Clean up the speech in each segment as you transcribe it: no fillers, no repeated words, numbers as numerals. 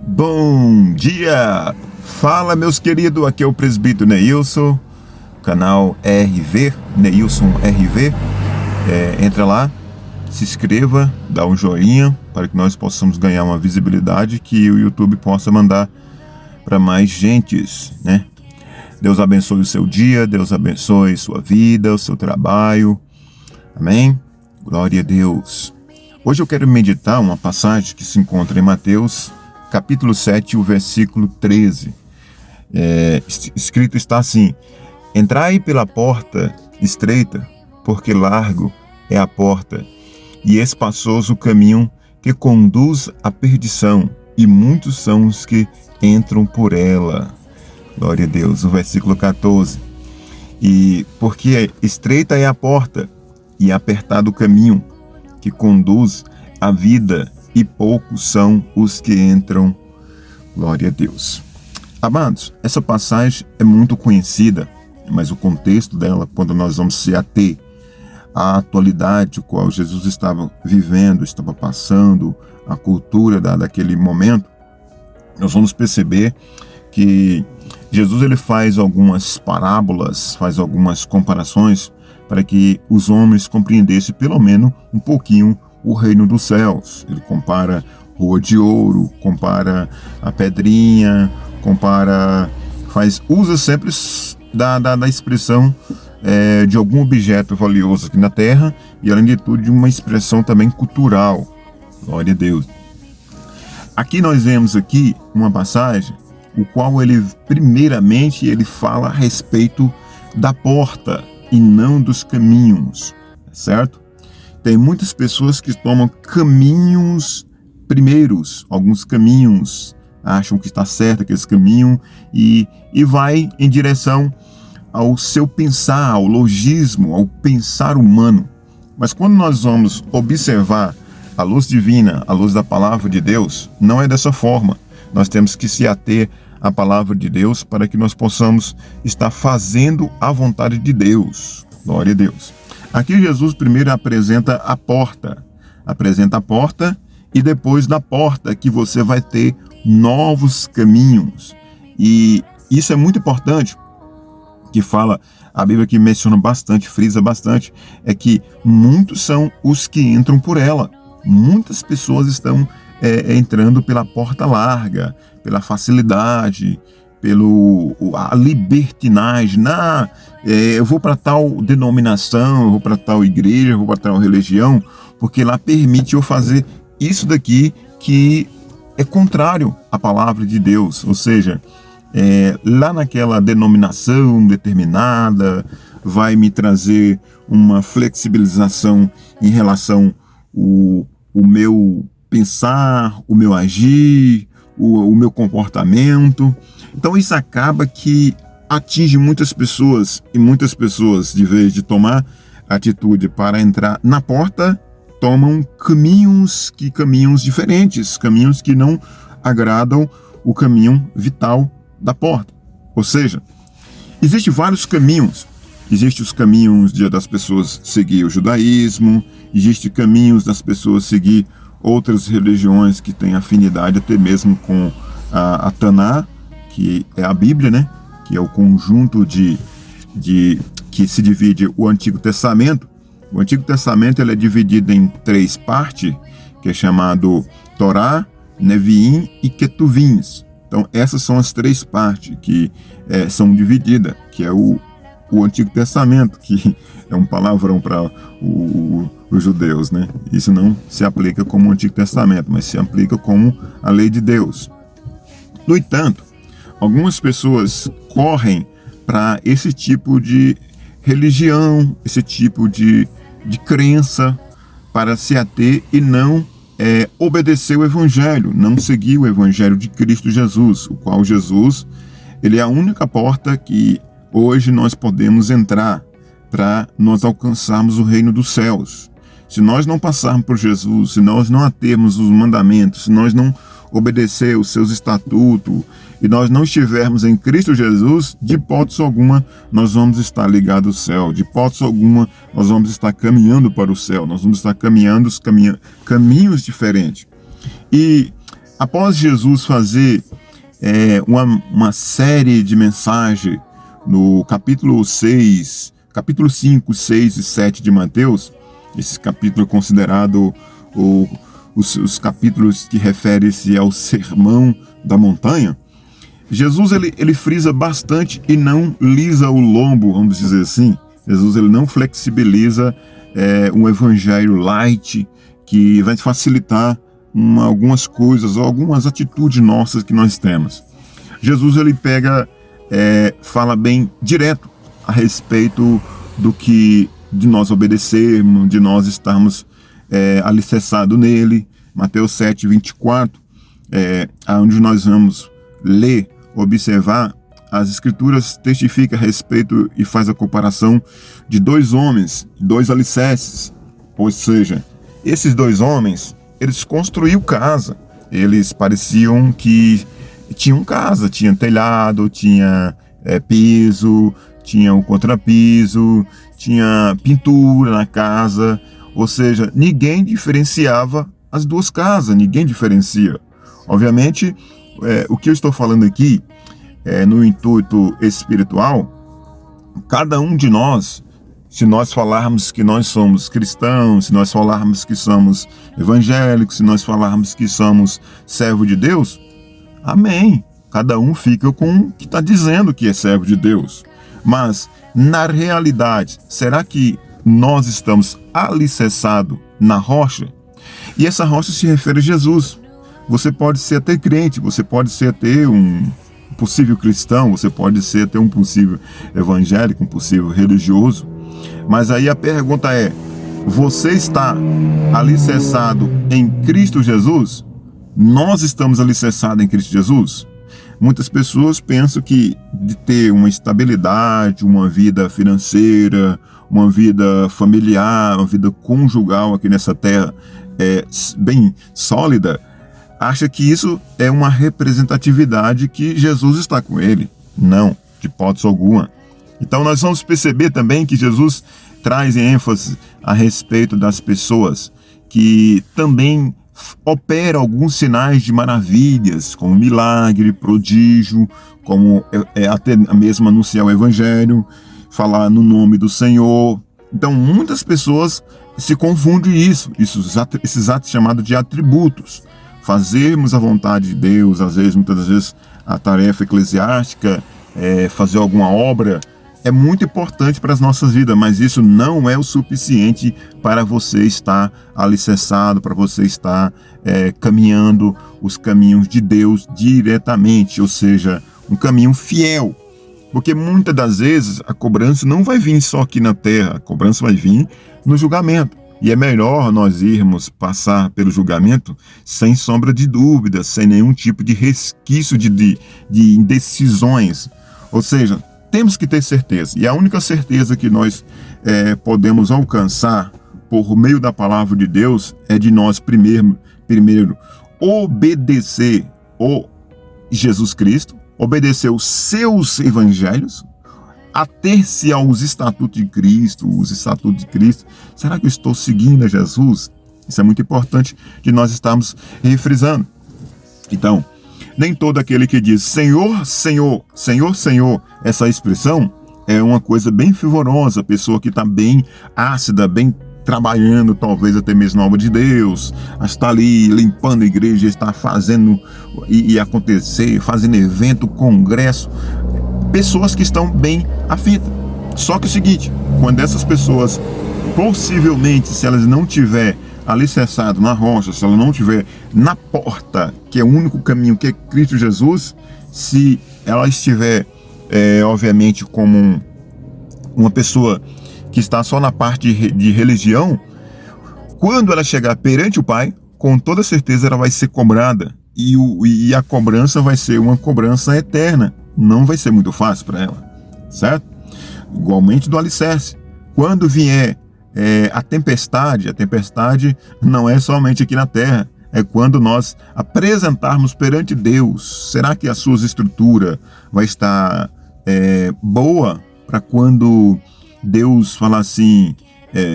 Bom dia! Fala, meus queridos, aqui é o presbítero Neilson, canal RV, Neilson RV. Entra lá, se inscreva, dá um joinha para que nós possamos ganhar uma visibilidade que o YouTube possa mandar para mais gentes, né? Deus abençoe o seu dia, Deus abençoe sua vida, o seu trabalho. Amém? Glória a Deus. Hoje eu quero meditar uma passagem que se encontra em Mateus, capítulo 7, o versículo 13. Escrito está assim: entrai pela porta estreita, porque largo é a porta, e espaçoso o caminho que conduz à perdição, e muitos são os que entram por ela. Glória a Deus. O versículo 14. E porque estreita é a porta, e apertado o caminho que conduz à vida, e poucos são os que entram. Glória a Deus. Amados, essa passagem é muito conhecida, mas o contexto dela, quando nós vamos se ater à atualidade a qual Jesus estava vivendo, estava passando, a cultura daquele momento, nós vamos perceber que Jesus ele faz algumas parábolas, faz algumas comparações para que os homens compreendessem pelo menos um pouquinho o reino dos céus. Ele compara rua de ouro, compara a pedrinha, usa sempre da expressão de algum objeto valioso aqui na terra e, além de tudo, de uma expressão também cultural. Glória a Deus. Aqui nós vemos aqui uma passagem, o qual primeiramente ele fala a respeito da porta e não dos caminhos, certo? Tem muitas pessoas que tomam caminhos primeiros, alguns caminhos, acham que está certo aqueles caminhos e vai em direção ao seu pensar, ao logismo, ao pensar humano. Mas quando nós vamos observar a luz divina, a luz da palavra de Deus, não é dessa forma. Nós temos que se ater à palavra de Deus para que nós possamos estar fazendo a vontade de Deus. Glória a Deus. Aqui Jesus primeiro apresenta a porta e depois da porta que você vai ter novos caminhos. E isso é muito importante, que fala, a Bíblia que menciona bastante, frisa bastante, é que muitos são os que entram por ela. Muitas pessoas estão entrando pela porta larga, pela facilidade, a libertinagem. Eu vou para tal denominação, eu vou para tal igreja, eu vou para tal religião, porque lá permite eu fazer isso daqui que é contrário à palavra de Deus. Ou seja, lá naquela denominação determinada vai me trazer uma flexibilização em relação o meu pensar, o meu agir, o meu comportamento. Então isso acaba que atinge muitas pessoas, e muitas pessoas, de vez de tomar atitude para entrar na porta, tomam caminhos diferentes, caminhos que não agradam o caminho vital da porta. Ou seja, existem vários caminhos. Existem os caminhos das pessoas seguir o judaísmo, existem caminhos das pessoas seguir outras religiões que têm afinidade até mesmo com a Taná, que é a Bíblia, né? Que é o conjunto que se divide o Antigo Testamento. O Antigo Testamento ele é dividido em 3 partes, que é chamado Torá, Neviim e Ketuvins. Então essas são as 3 partes que são divididas, que é o Antigo Testamento, que é um palavrão para os judeus, né? Isso não se aplica como o Antigo Testamento, mas se aplica como a lei de Deus. No entanto, algumas pessoas correm para esse tipo de religião, esse tipo de crença, para se ater e não obedecer o Evangelho, não seguir o Evangelho de Cristo Jesus, o qual Jesus ele é a única porta que hoje nós podemos entrar para nós alcançarmos o reino dos céus. Se nós não passarmos por Jesus, se nós não atermos os mandamentos, se nós não obedecer os seus estatutos e nós não estivermos em Cristo Jesus, de hipótese alguma nós vamos estar ligados ao céu, de hipótese alguma nós vamos estar caminhando para o céu, nós vamos estar caminhando caminhos diferentes. E após Jesus fazer uma série de mensagens no capítulo 5, 6 e 7 de Mateus, esse capítulo é considerado os capítulos que referem-se ao Sermão da Montanha, Jesus ele frisa bastante e não lisa o lombo, vamos dizer assim. Jesus ele não flexibiliza um evangelho light que vai facilitar algumas coisas ou algumas atitudes nossas que nós temos. Jesus ele fala bem direto a respeito de nós obedecermos, de nós estarmos alicerçados nele. Mateus 7, 24, onde nós vamos ler, observar, as escrituras testificam a respeito e faz a comparação de 2 homens, 2 alicerces. Ou seja, esses 2 homens, eles construíram casa. Eles pareciam que tinham casa, tinha telhado, tinha piso, tinha um contrapiso, tinha pintura na casa. Ou seja, ninguém diferenciava as 2 casas, ninguém diferencia. Obviamente, o que eu estou falando aqui no intuito espiritual, cada um de nós, se nós falarmos que nós somos cristãos, se nós falarmos que somos evangélicos, se nós falarmos que somos servo de Deus, amém. Cada um fica com o que está dizendo que é servo de Deus. Mas, na realidade, será que nós estamos alicerçados na rocha? E essa rocha se refere a Jesus. Você pode ser até crente, você pode ser até um possível cristão, você pode ser até um possível evangélico, um possível religioso. Mas aí a pergunta é, você está alicerçado em Cristo Jesus? Nós estamos alicerçados em Cristo Jesus? Muitas pessoas pensam que de ter uma estabilidade, uma vida financeira, uma vida familiar, uma vida conjugal aqui nessa terra bem sólida, acha que isso é uma representatividade que Jesus está com ele. Não, de hipótese alguma. Então nós vamos perceber também que Jesus traz ênfase a respeito das pessoas que também opera alguns sinais de maravilhas, como milagre, prodígio, como até mesmo anunciar o evangelho, falar no nome do Senhor. Então muitas pessoas se confundem esses atos chamados de atributos. Fazermos a vontade de Deus, muitas vezes a tarefa eclesiástica, fazer alguma obra, é muito importante para as nossas vidas, mas isso não é o suficiente para você estar alicerçado, para você estar caminhando os caminhos de Deus diretamente, ou seja, um caminho fiel. Porque muitas das vezes a cobrança não vai vir só aqui na terra, a cobrança vai vir no julgamento. E é melhor nós irmos passar pelo julgamento sem sombra de dúvida, sem nenhum tipo de resquício de indecisões. Ou seja, temos que ter certeza. E a única certeza que nós podemos alcançar por meio da palavra de Deus é de nós primeiro obedecer o Jesus Cristo, obedecer os seus evangelhos, ater-se aos estatutos de Cristo, os estatutos de Cristo. Será que eu estou seguindo a Jesus? Isso é muito importante de nós estarmos refrisando. Então, nem todo aquele que diz Senhor, Senhor, Senhor, Senhor, essa expressão é uma coisa bem fervorosa, a pessoa que está bem ácida, bem trabalhando, talvez até mesmo na obra de Deus, está ali limpando a igreja, está fazendo e acontecer, fazendo evento, congresso, pessoas que estão bem à fita. Só que é o seguinte, quando essas pessoas, possivelmente, se elas não tiver alicerçado na rocha, se ela não tiver na porta, que é o único caminho, que é Cristo Jesus, se ela estiver, obviamente, como uma pessoa que está só na parte de religião, quando ela chegar perante o Pai, com toda certeza ela vai ser cobrada, e a cobrança vai ser uma cobrança eterna. Não vai ser muito fácil para ela, certo? Igualmente do alicerce. Quando vier a tempestade não é somente aqui na terra, é quando nós apresentarmos perante Deus. Será que a sua estrutura vai estar boa para quando Deus falar assim,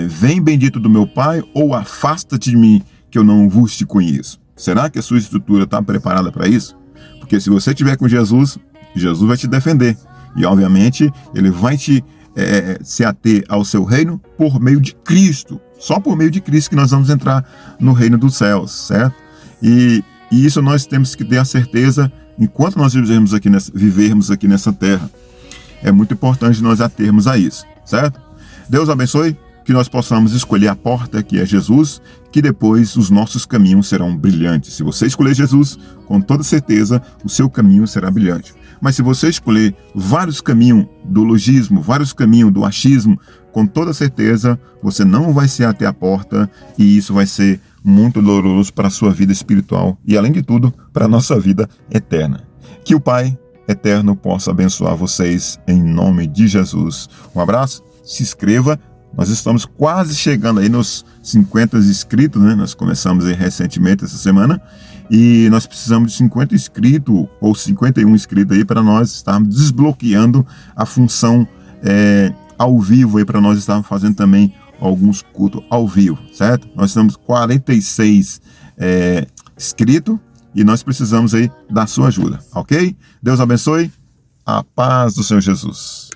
vem bendito do meu Pai, ou afasta-te de mim que eu não vos te conheço? Será que a sua estrutura está preparada para isso? Porque se você estiver com Jesus, Jesus vai te defender. E obviamente ele vai te se ater ao seu reino por meio de Cristo. Só por meio de Cristo que nós vamos entrar no reino dos céus, certo? E isso nós temos que ter a certeza enquanto nós vivermos aqui nessa terra. É muito importante nós atermos a isso, certo? Deus abençoe, que nós possamos escolher a porta que é Jesus, que depois os nossos caminhos serão brilhantes. Se você escolher Jesus, com toda certeza o seu caminho será brilhante. Mas se você escolher vários caminhos do logismo, vários caminhos do achismo, com toda certeza você não vai ser até a porta, e isso vai ser muito doloroso para a sua vida espiritual e, além de tudo, para a nossa vida eterna. Que o Pai eterno possa abençoar vocês em nome de Jesus. Um abraço, se inscreva. Nós estamos quase chegando aí nos 50 inscritos, né? Nós começamos aí recentemente essa semana e nós precisamos de 50 inscritos ou 51 inscritos aí para nós estarmos desbloqueando a função ao vivo aí, para nós estarmos fazendo também alguns cultos ao vivo, certo? Nós estamos 46 inscritos e nós precisamos aí da sua ajuda, ok? Deus abençoe, a paz do Senhor Jesus.